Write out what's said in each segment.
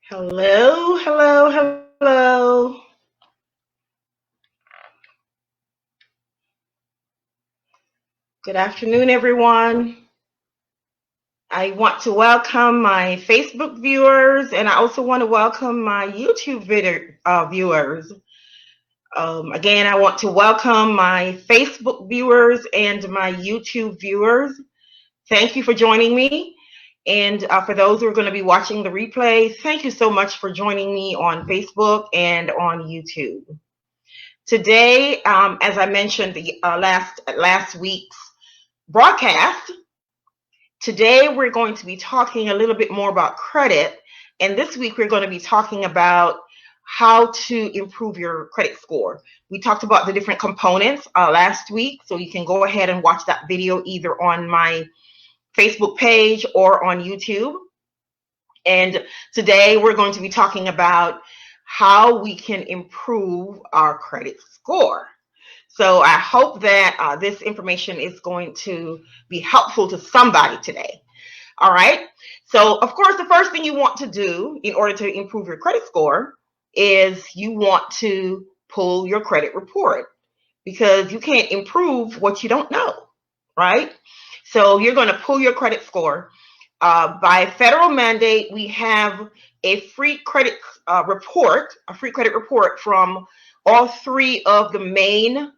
Hello, hello, hello. Good afternoon, everyone. I want to welcome my Facebook viewers, and I also want to welcome my YouTube viewers. Again, I want to welcome my Facebook viewers and my YouTube viewers. Thank you for joining me. And for those who are going to be watching the replay, thank you so much for joining me on Facebook and on YouTube. Today, as I mentioned the last week's broadcast, today we're going to be talking a little bit more about credit. And this week we're going to be talking about how to improve your credit score. We talked about the different components last week, so you can go ahead and watch that video either on my Facebook page or on YouTube. And today we're going to be talking about how we can improve our credit score. So I hope that this information is going to be helpful to somebody today. All right. So, of course, the first thing you want to do in order to improve your credit score is you want to pull your credit report, because you can't improve what you don't know, right? So you're going to pull your credit score. By federal mandate, we have a free credit report from all three of the main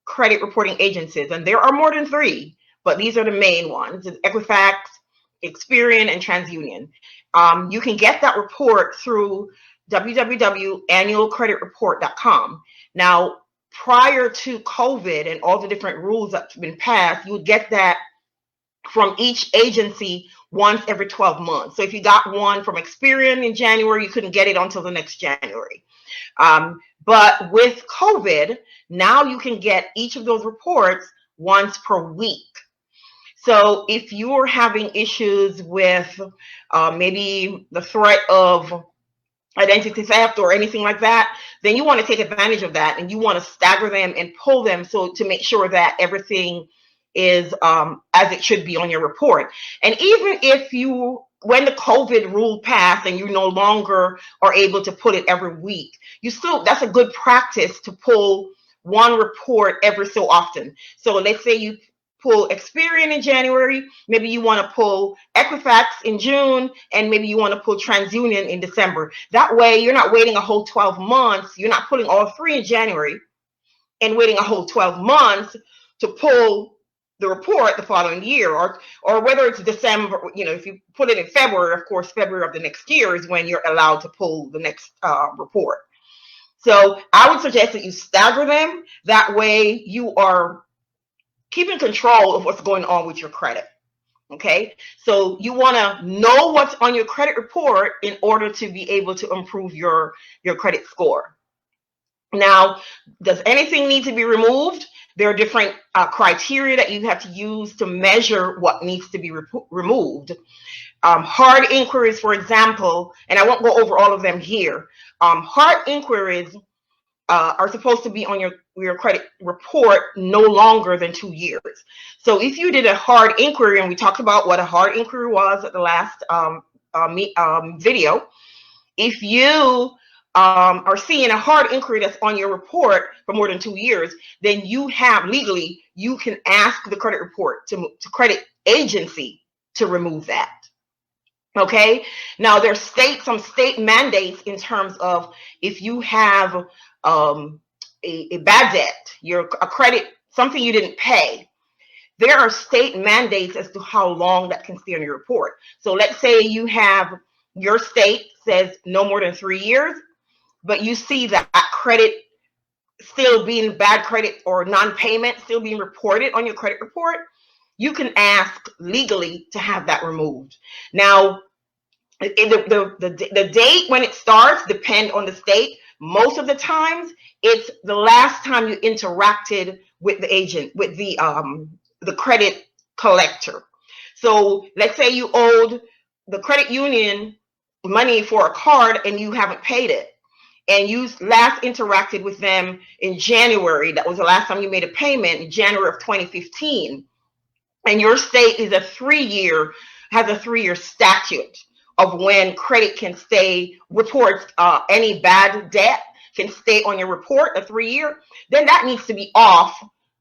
credit reporting agencies, and there are more than three, but these are the main ones: Equifax, Experian, and TransUnion. You can get that report through www.annualcreditreport.com. Now, prior to COVID and all the different rules that's been passed, you would get that from each agency once every 12 months. So if you got one from Experian in January, you couldn't get it until the next January. But with COVID, now you can get each of those reports once per week. So if you're having issues with maybe the threat of identity theft or anything like that, then you want to take advantage of that, and you want to stagger them and pull them so to make sure that everything is as it should be on your report. And even if when the COVID rule passed and you no longer are able to put it every week, that's a good practice to pull one report every so often. So let's say you pull Experian in January, maybe you want to pull Equifax in June, and maybe you want to pull TransUnion in December. That way you're not waiting a whole 12 months. You're not pulling all three in January and waiting a whole 12 months to pull the report the following year, or whether it's December, if you put it in February, of course, February of the next year is when you're allowed to pull the next report. So I would suggest that you stagger them. That way you are keeping control of what's going on with your credit. Okay, so you want to know what's on your credit report in order to be able to improve your credit score. Now, does anything need to be removed? There are different criteria that you have to use to measure what needs to be removed. Hard inquiries, for example, and I won't go over all of them here. Hard inquiries are supposed to be on your credit report no longer than 2 years. So if you did a hard inquiry, and we talked about what a hard inquiry was at the last video, if you are seeing a hard inquiry that's on your report for more than 2 years, then you can ask the credit report to credit agency to remove that. Okay. Now there's some state mandates in terms of if you have a bad debt, a credit, something you didn't pay. There are state mandates as to how long that can stay on your report. So let's say your state says no more than 3 years, but you see that credit still being bad credit or non-payment still being reported on your credit report, you can ask legally to have that removed. Now, the date when it starts depend on the state. Most of the times, it's the last time you interacted with the agent, with the credit collector. So let's say you owed the credit union money for a card and you haven't paid it, and you last interacted with them in January. That was the last time you made a payment, in January of 2015. And your state is has a 3-year statute of when credit can stay reports, any bad debt can stay on your report, a 3-year, then that needs to be off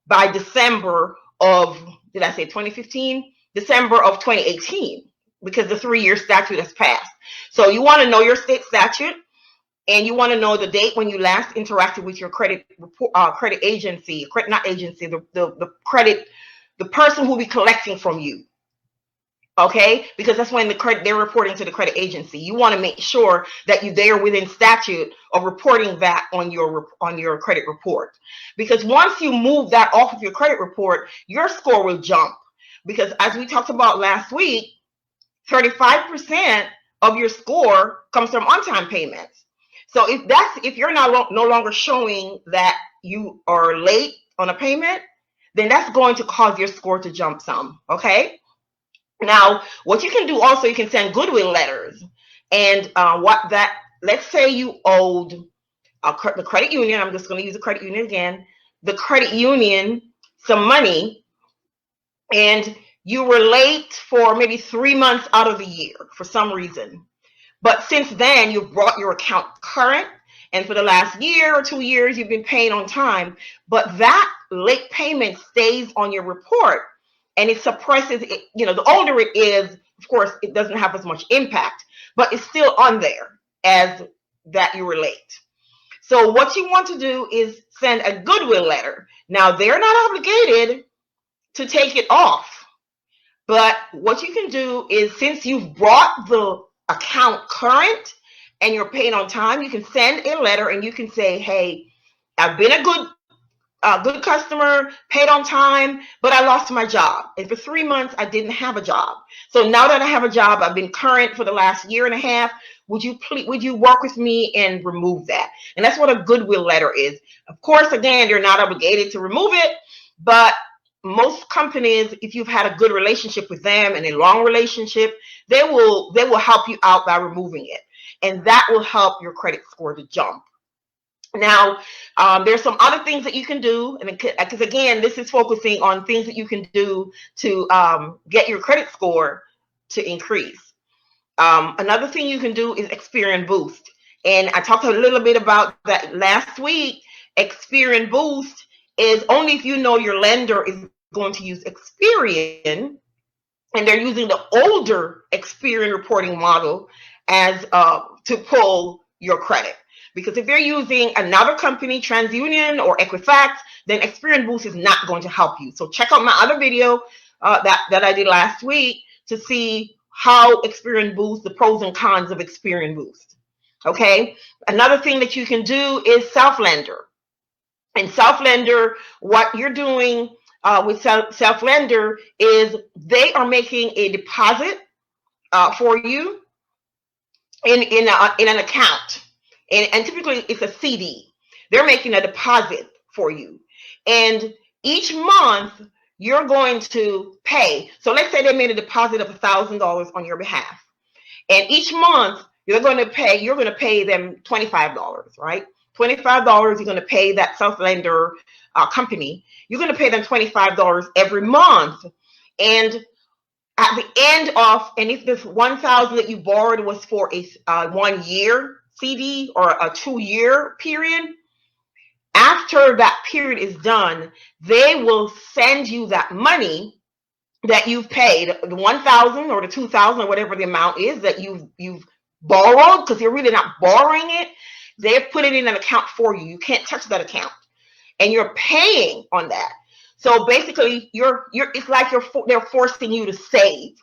by December of, did I say 2015? December of 2018, because the 3-year statute has passed. So you want to know your state statute, and you want to know the date when you last interacted with your credit agency, not agency, the credit, the person who will be collecting from you. Okay, because that's when they're reporting to the credit agency. You want to make sure that they're within statute of reporting that on your credit report. Because once you move that off of your credit report, your score will jump. Because as we talked about last week, 35% of your score comes from on-time payments. So if you're no longer showing that you are late on a payment, then that's going to cause your score to jump some. Okay. Now, what you can do also, you can send Goodwill letters. And let's say you owed the credit union, I'm just going to use the credit union again, the credit union some money, and you were late for maybe 3 months out of the year for some reason. But since then, you've brought your account current, and for the last year or 2 years, you've been paying on time. But that late payment stays on your report. And it suppresses it. The older it is, of course, it doesn't have as much impact, but it's still on there as that you were late. So what you want to do is send a Goodwill letter. Now, they're not obligated to take it off, but what you can do is, since you've brought the account current and you're paying on time, you can send a letter and you can say, hey, I've been a good customer, paid on time, but I lost my job. And for 3 months, I didn't have a job. So now that I have a job, I've been current for the last year and a half. Would you work with me and remove that? And that's what a Goodwill letter is. Of course, again, you're not obligated to remove it, but most companies, if you've had a good relationship with them and a long relationship, they will help you out by removing it. And that will help your credit score to jump. Now, there's some other things that you can do, and because again, this is focusing on things that you can do to get your credit score to increase. Another thing you can do is Experian Boost, and I talked a little bit about that last week. Experian Boost is only if you know your lender is going to use Experian, and they're using the older Experian reporting model as to pull your credit. Because if they're using another company, TransUnion or Equifax, then Experian Boost is not going to help you. So check out my other video that I did last week to see how Experian Boost, the pros and cons of Experian Boost. Okay. Another thing that you can do is Self-Lender. And Self-Lender, what you're doing with Self-Lender is they are making a deposit for you in an account. And typically it's a CD. They're making a deposit for you. And each month you're going to pay. So let's say they made a deposit of $1,000 on your behalf. And each month you're going to pay them $25, right? $25, you're going to pay that Self-Lender company. You're going to pay them $25 every month. And at the end of, and if this $1,000 that you borrowed was for a 1 year CD or a 2-year period, after that period is done, they will send you that money that you've paid, the $1,000 or the $2,000 or whatever the amount is that you've borrowed, because you're really not borrowing it. They've put it in an account for you. You can't touch that account, and you're paying on that. So basically, it's like they're forcing you to save,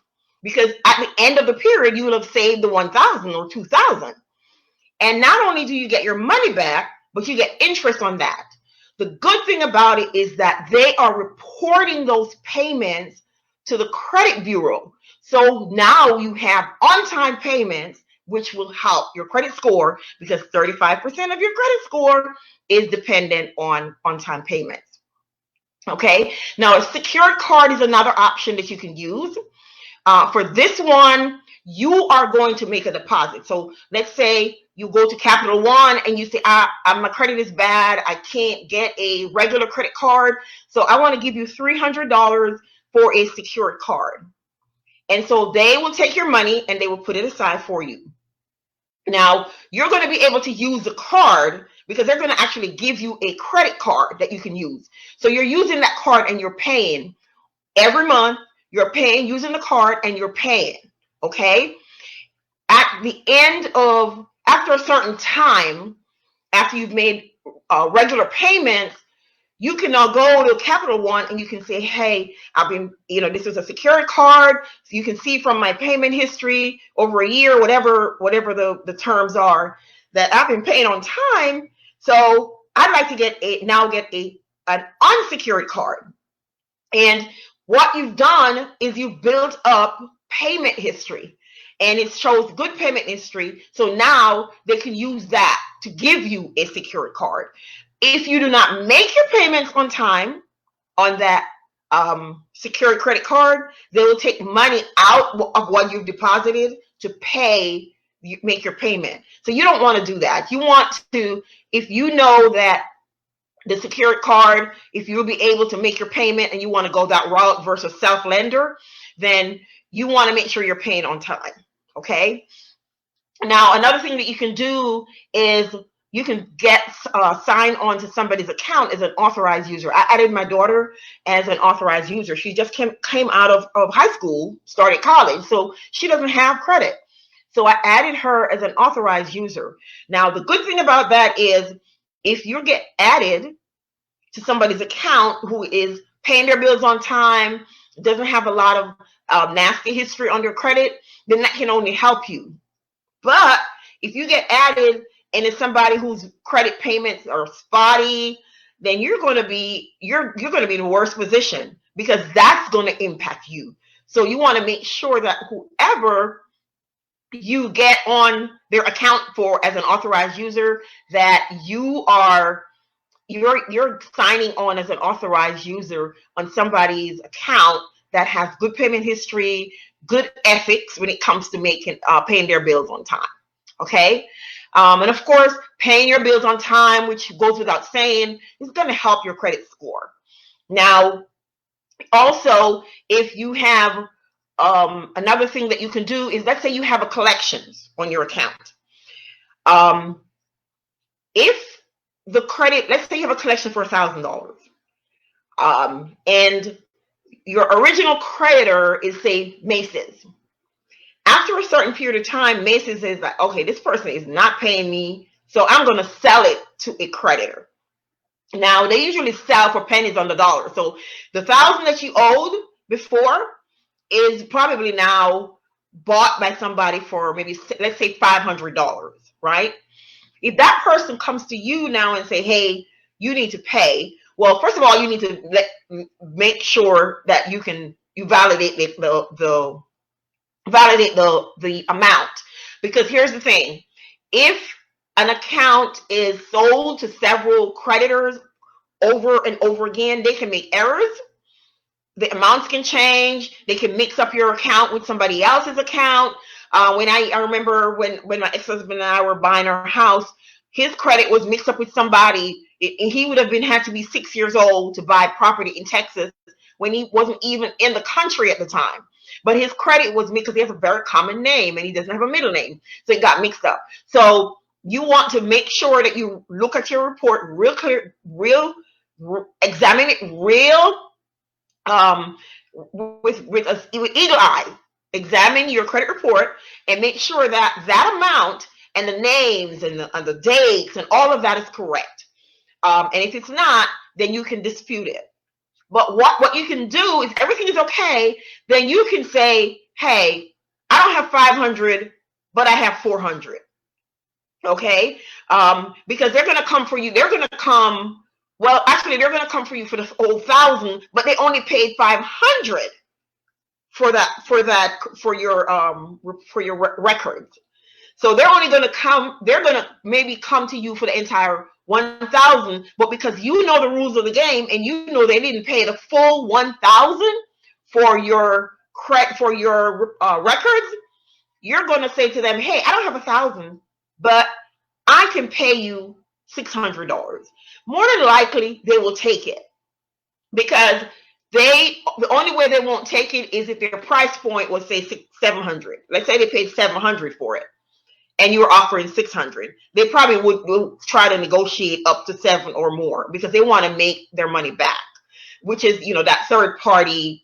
because at the end of the period, you will have saved the $1,000 or $2,000. And not only do you get your money back, but you get interest on that. The good thing about it is that they are reporting those payments to the credit bureau. So now you have on-time payments, which will help your credit score, because 35% of your credit score is dependent on on-time payments. Okay, now a secured card is another option that you can use. For this one, you are going to make a deposit. So let's say you go to Capital One and you say, my credit is bad. I can't get a regular credit card. So I want to give you $300 for a secured card. And so they will take your money and they will put it aside for you. Now, you're going to be able to use the card because they're going to actually give you a credit card that you can use. So you're using that card and you're paying every month. You're paying using the card and you're paying. Okay. At the end of, after a certain time, after you've made regular payments, you can now go to Capital One and you can say, hey, I've been, this is a secured card. So you can see from my payment history over a year, whatever the terms are, that I've been paying on time. So I'd like to get an unsecured card. And what you've done is you've built up payment history. And it shows good payment history. So now they can use that to give you a secured card. If you do not make your payments on time on that secured credit card, they will take money out of what you've deposited to make your payment. So you don't want to do that. You want to, if you know that the secured card, if you'll be able to make your payment and you want to go that route versus self-lender, then you want to make sure you're paying on time. Okay. Now, another thing that you can do is you can get signed on to somebody's account as an authorized user. I added my daughter as an authorized user. She just came out of high school, started college, so she doesn't have credit. So I added her as an authorized user. Now, the good thing about that is if you get added to somebody's account who is paying their bills on time, doesn't have a lot of nasty history on their credit, then that can only help you. But if you get added and it's somebody whose credit payments are spotty, then you're going to be in the worst position because that's going to impact you. So you want to make sure that whoever you get on their account for as an authorized user, that you're signing on as an authorized user on somebody's account that has good payment history, good ethics when it comes to paying their bills on time. Okay. And of course, paying your bills on time, which goes without saying, is going to help your credit score. Now, also, if you have another thing that you can do is, let's say you have a collections on your account. If the credit, let's say you have a collection for $1,000, and your original creditor is, say, Macy's. After a certain period of time, Macy's is like, okay, this person is not paying me, so I'm going to sell it to a creditor. Now, they usually sell for pennies on the dollar. So the $1,000 that you owed before is probably now bought by somebody for maybe, let's say, $500, right? If that person comes to you now and say, hey, you need to pay, well, first of all, you need to make sure that you validate the amount. Because here's the thing. If an account is sold to several creditors over and over again, they can make errors. The amounts can change. They can mix up your account with somebody else's account. I remember when my ex-husband and I were buying our house, his credit was mixed up with somebody. He would have had to be 6 years old to buy property in Texas when he wasn't even in the country at the time. But his credit was mixed because he has a very common name and he doesn't have a middle name. So it got mixed up. So you want to make sure that you look at your report real clear, examine it with eagle eye. Examine your credit report and make sure that amount and the names and the dates and all of that is correct. And if it's not, then you can dispute it. But what you can do is, everything is okay, then you can say, hey, I don't have 500, but I have 400. Okay? Because they're going to come for you. They're going to come for you for the whole 1,000, but they only paid 500 for your records. So they're going to maybe come to you for the entire 1,000, but because you know the rules of the game and you know they didn't pay the full 1,000 for your records, you're going to say to them, hey, I don't have 1,000, but I can pay you $600. More than likely, they will take it because the only way they won't take it is if their price point was say $700. Let's say they paid $700 for it, and you were offering $600. They probably would try to negotiate up to $700 or more because they want to make their money back, which is that third party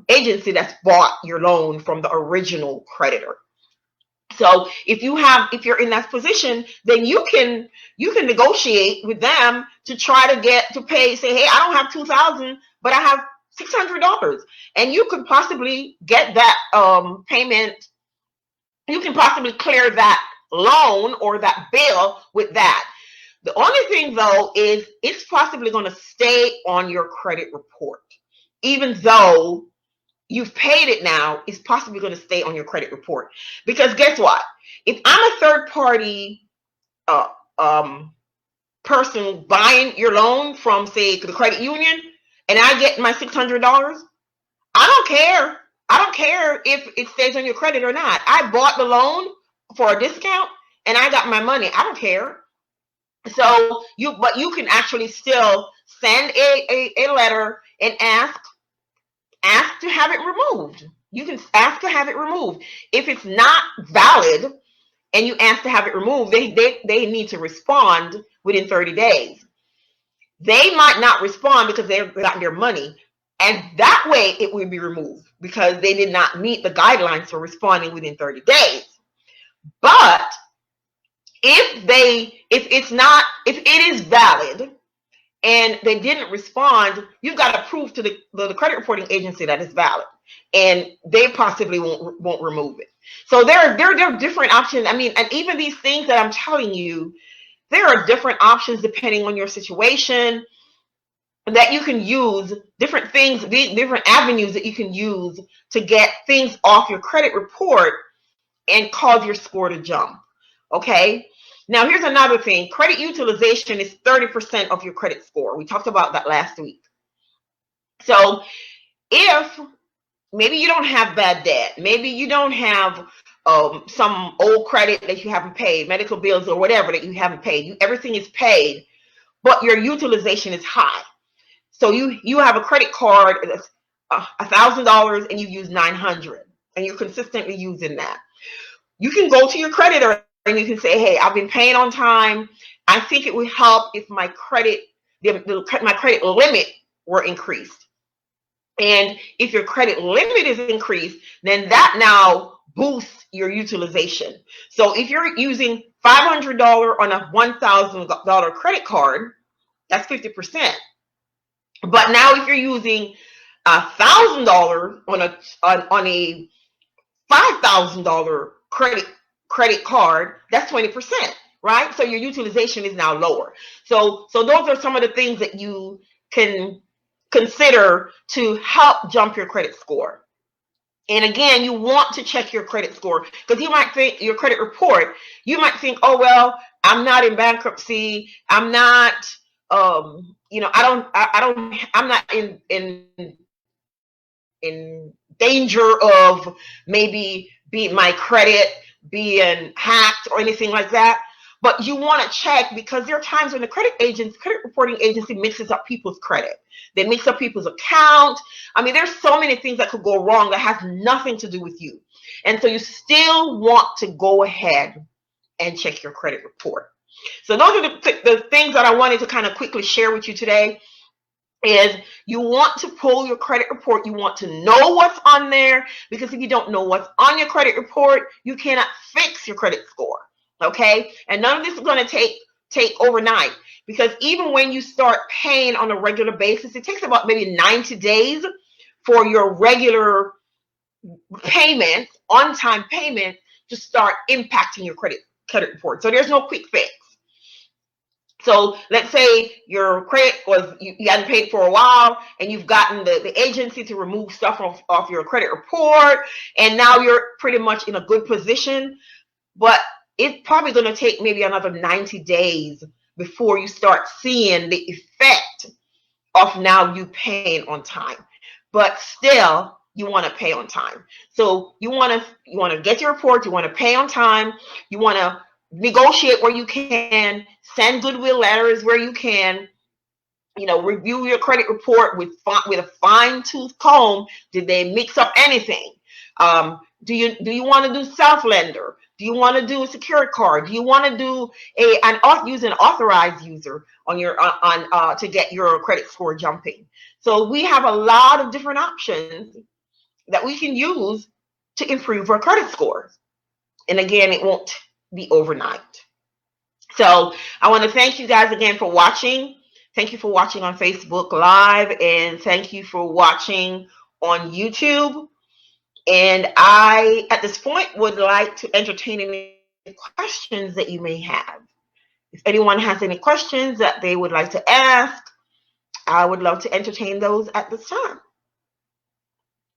agency that's bought your loan from the original creditor. So if you're in that position, then you can negotiate with them to try to pay. Say, hey, I don't have $2,000, but I have $600, and you could possibly get that payment. You can possibly clear that loan or that bill with that. The only thing though is it's possibly going to stay on your credit report, even though you've paid it now. It's possibly going to stay on your credit report, because guess what? If I'm a third party person buying your loan from, say, the credit union, and I get my $600, I don't care. I don't care if it stays on your credit or not. I bought the loan for a discount and I got my money. I don't care. So but you can actually still send a letter and ask to have it removed. You can ask to have it removed. If it's not valid and you ask to have it removed, they need to respond within 30 days. They might not respond because they've gotten their money, and that way it will be removed because they did not meet the guidelines for responding within 30 days. But if it is valid and they didn't respond, you've got to prove to the credit reporting agency that it's valid, and they possibly won't remove it. So there are different options. I mean, and even these things that I'm telling you, there are different options depending on your situation that you can use, different things, different avenues that you can use to get things off your credit report and cause your score to jump. Okay. Now, here's another thing. Credit utilization is 30% of your credit score. We talked about that last week. So if maybe you don't have bad debt, maybe you don't have some old credit that you haven't paid, medical bills or whatever that you haven't paid, everything is paid, but your utilization is high. So you have a credit card that's $1,000 and you use $900, and you're consistently using that. You can go to your creditor and you can say, hey, I've been paying on time. I think it would help if my credit limit were increased. And if your credit limit is increased, then that now boosts your utilization. So if you're using $500 on a $1,000 credit card, that's 50%. But now if you're using $1,000 on a $5,000 credit card, that's 20%, right? So your utilization is now lower. So those are some of the things that you can consider to help jump your credit score. And again, you want to check your credit score, because you might think your credit report, you might think, oh, well, I'm not in bankruptcy. I'm not, I'm not in danger of maybe my credit being hacked or anything like that. But you want to check, because there are times when the credit reporting agency mixes up people's credit. They mix up people's account. I mean, there's so many things that could go wrong that has nothing to do with you. And so you still want to go ahead and check your credit report. So those are the things that I wanted to kind of quickly share with you today. Is you want to pull your credit report. You want to know what's on there, because if you don't know what's on your credit report, you cannot fix your credit score. Okay, and none of this is going to take overnight, because even when you start paying on a regular basis, it takes about maybe 90 days for your regular payment, on-time payment, to start impacting your credit report. So there's no quick fix. So let's say your credit was, you hadn't paid for a while, and you've gotten the agency to remove stuff off your credit report, and now you're pretty much in a good position, but it's probably going to take maybe another 90 days before you start seeing the effect of now you paying on time. But still, you want to pay on time. So you want to get your report, you want to pay on time, you want to negotiate where you can, send Goodwill letters where you can, review your credit report with a fine-tooth comb. Did they mix up anything? Do you want to do self-lender? Do you want to do a secured card? Do you want to do use an authorized user on your to get your credit score jumping? So we have a lot of different options that we can use to improve our credit scores. And again, it won't be overnight. So I want to thank you guys again for watching. Thank you for watching on Facebook Live, and thank you for watching on YouTube. And I, at this point, would like to entertain any questions that you may have. If anyone has any questions that they would like to ask, I would love to entertain those at this time.